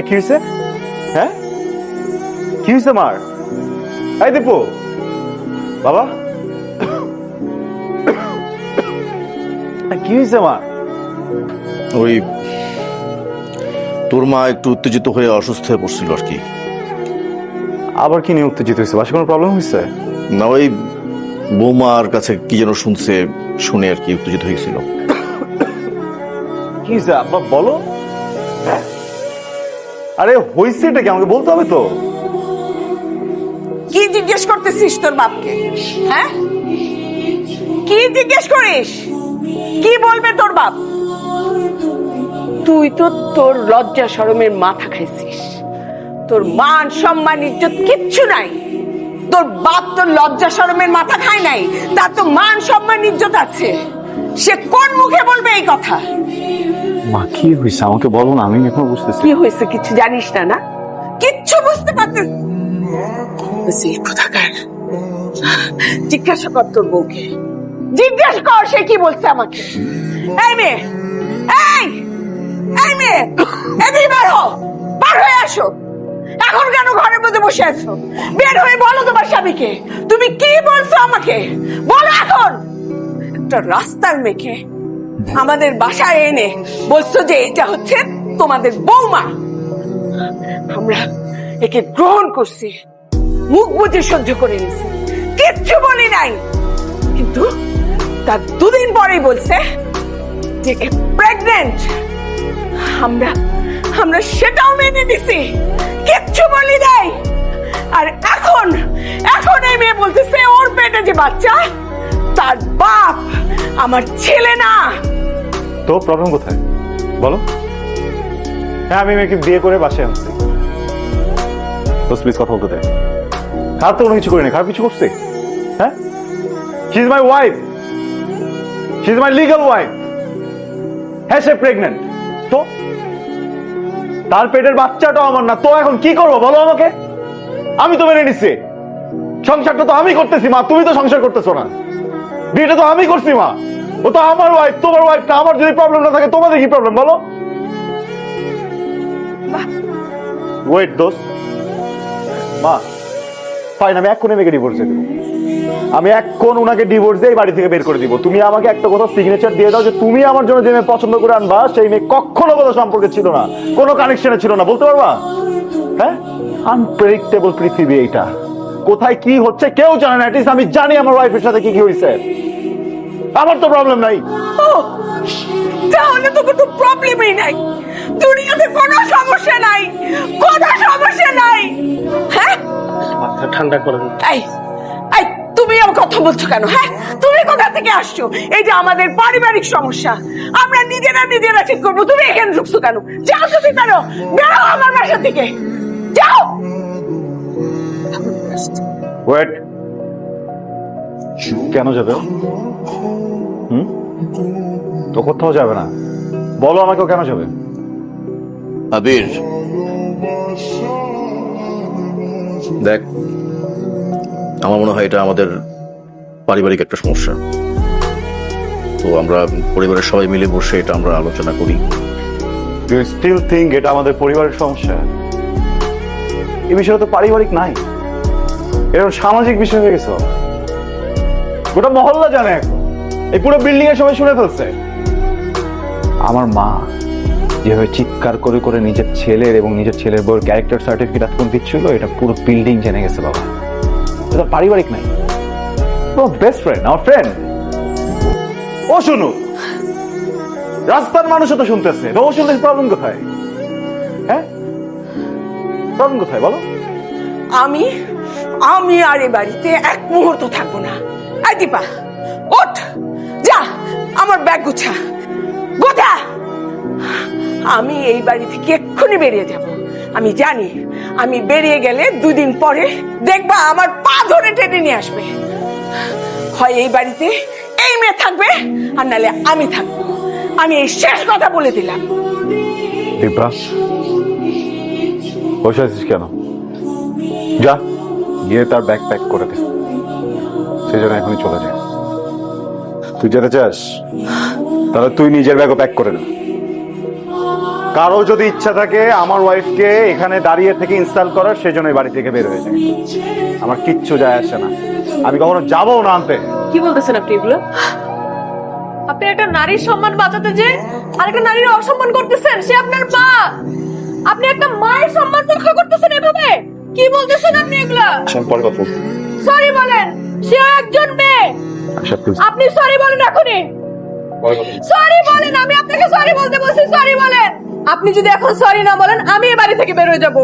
কি হয়েছে? হ্যাঁ, কি হয়েছে মার? এই দীপু বাবা, কি হয়েছে মা? ওই তোর মা একটু উত্তেজিত হয়ে অসুস্থ হয়ে পড়ছিল আর কি। আবার কি নিয়ে উত্তেজিত হয়েছে? বাসা কোনো প্রবলেম হয়েছে? না, ওই বৌমার কাছে কি যেন শুনছে, শুনে আর কি উত্তেজিত হয়েছিল। কি হয়েছে আব্বা বলো? আরে হয়েছে এটা কি আমাকে বলতে হবে তো। কি জিজ্ঞেস করতেছিস তোর বাপকে? হ্যাঁ, কি জিজ্ঞেস করিস? কি বলবে তোর বাপ? তুই তো তোর লজ্জা শরমের মাথা খাইছিস, তোর মান সম্মান ইজ্জত কিচ্ছু নাই। তোর বাপ তোর লজ্জা শরমের মাথা খায় নাই, তার তো মান সম্মান ইজ্জত আছে। সে কোন মুখে বলবে এই কথা? মা কি হয়েছে আমাকে বলো না, আমি এখন বুঝতেছি। কি হয়েছে কিছু জানিস না? না কিচ্ছু বুঝতে পারছিস? কোথাকার জিজ্ঞাসা কর তোর বউকে, জিজ্ঞাসা কর সে কি বলছে আমাকে। এই মেয়ে, এই মেয়ে, এদিকে বের হও, বার হয়ে আসো। এখন কেন ঘরের মধ্যে বসে আছো? বের হয়ে বলো তোমার স্বামীকে তুমি কি বলছো আমাকে, বলো এখন। একটা রাস্তার মেয়েকে আমাদের বাসায় এনে বলছো যে এটা হচ্ছে তোমাদের বৌমা। আমরা একে গ্রহণ করছি, মুখ বুঝে সহ্য করে নিছি, কিচ্ছু বলি নাই। কিন্তু তার দুদিন পরেই বলছে যে প্রেগনেন্ট। আমরা সেটাও মেনে নিছি, কিচ্ছু বলি নাই। আর এখন এই মেয়ে বলতেছে ওর পেটে যে বাচ্চা, তার বাপ আমার ছেলে না। তো প্রবলেম কোথায় বলো? হ্যাঁ, আমি মেয়েকে বিয়ে করে বাসায় আনছি। প্লিজ কথা বলতে দেয়। খারাপ তো কোনো কিছু করিনি, খারাপ কিছু করছে? হ্যাঁ, she is my wife, she is my legal wife. হ্যাঁ, সে প্রেগনেন্ট, তো তার পেটের বাচ্চাটাও আমার না। তো এখন কি করবো বলো আমাকে? আমি তো মেনে নিচ্ছি, সংসারটা তো আমি করতেছি মা, তুমি তো সংসার করতেছো না। বিয়েটা তো আমি করছি মা, ও তো আমার ওয়াইফ, তোমার ওয়াইফ না। আমার যদি প্রবলেম না থাকে তোমাদের কি প্রবলেম বলো? ওয়েট দোস্ত, মা ফাইন, আমি এক্ষুনি মেয়েকে ডিভোর্স দিয়ে দেবো। আমি এখন উনাকে ডিভোর্স দিয়ে বাড়ি থেকে বের করে দিব। তুমি আমাকে একটা কথা সিগনেচার দিয়ে দাও যে তুমি আমার জন্য যে মেয়ে পছন্দ করে আনবা সেই মেয়ে কখনো কোনো সম্পর্কে ছিল না, কোনো কানেকশনে ছিল না, বলতে পারবা? হ্যাঁ, আনপ্রেডিক্টেবল পৃথিবী এইটা, কোথায় কি হচ্ছে কেউ জানে না। অ্যাটলিস্ট আমি জানি আমার ওয়াইফের সাথে কি কি হয়েছে। আমার তো প্রবলেম নাই। তাহলে তো কোনো প্রবলেমই নাই, দুনিয়াতে কোনো সমস্যা নাই, কোনো সমস্যা নাই। হ্যাঁ, মাথা ঠান্ডা করেন। এই তুমি আমার কথা বলছো কেন? হ্যাঁ, তুমি কোথা থেকে আসছো? এই যে আমাদের পারিবারিক সমস্যা আমরা নিজেরা ঠিক করবো, তুমি এখানে ঢুকছো কেন? যাও তুমি, কেন বেরো আমার বাসা থেকে, যাও। ওয়েট, কেন যাবে? তো কোথাও যাবে না, বলো আমাকেও কেন যাবে? আবির দেখ, আমার মনে হয় এটা আমাদের পারিবারিক একটা সমস্যা। তো আমরা পরিবারের সবাই মিলে বসে এটা আমরা আলোচনা করি। ইউ স্টিল থিঙ্ক এটা আমাদের পরিবারের সমস্যা? এই বিষয়টা তো পারিবারিক নাই, এরকম সামাজিক বিষয় হয়ে গেছে। গোটা মহল্লা জানে, এখন এই পুরো বিল্ডিং এর সবাই শুনে ফেলছে। আমার মা যেভাবে চিৎকার করে করে নিজের ছেলের এবং নিজের ছেলের বউর ক্যারেক্টার সার্টিফিকেট এখন দিচ্ছিল, এটা পুরো বিল্ডিং জেনে গেছে বাবা। এটা পারিবারিক নাই, তোমার বেস্ট ফ্রেন্ড, আমার ফ্রেন্ড। ও শুনো, রাস্তার মানুষও তো শুনতেছে, ও শুনতেছে, প্রবলেম কোথায়? হ্যাঁ, প্রবলেম কোথায় বলো? আমি আর এই বাড়িতে এক মুহূর্ত থাকবো না। এই দীপা, ওঠ, যা আমার ব্যাগ গুছা। আমি এই বাড়ি থেকে এক্ষুনি বেরিয়ে যাব। আমি জানি আমি বেরিয়ে গেলে দুদিন পরে দেখবা আমার পা ধরে টেনে নিয়ে আসবে। হয় এই বাড়িতে এই মেয়ে থাকবে, আর নাহলে আমি থাকবো। আমি এই শেষ কথা বলে দিলাম। দীপা, বসে আছিস কেন? যা গিয়ে তার ব্যাগ প্যাক করে দে, সে যেন এখনই চলে যায়। তুই যেতে চাস তাহলে তুই নিজের ব্যাগও প্যাক করে না। কারো যদি ইচ্ছা থাকে আমার ওয়াইফকে এখানে দাঁড়িয়ে থেকে ইনস্টল করার, সেজন্য এই বাড়ি থেকে বের হয়ে যায়। আমার কিচ্ছু যায় আসে না, আমি কখনো যাবো না আনতে। কি বলতেছেন আপনি এগুলো? আপনি একটা নারীর সম্মান বাঁচাতে যে আরেকটা নারীর অসম্মান করতেছেন। সে আপনার মা, আপনি একটা মায়ের সম্মান রক্ষা করতেছেন এভাবে? কি বলতেছেন আপনি এগুলা? পরে কথা। সরি বলেন, সে একজন মেয়ে। আপনি সরি বলেন এখনই, সরি বলেন। আমি আপনাকে সরি বলতে বলছি, সরি বলেন। আপনি যদি এখন সরি না বলেন আমি এই বাড়ি থেকে বের হয়ে যাবো।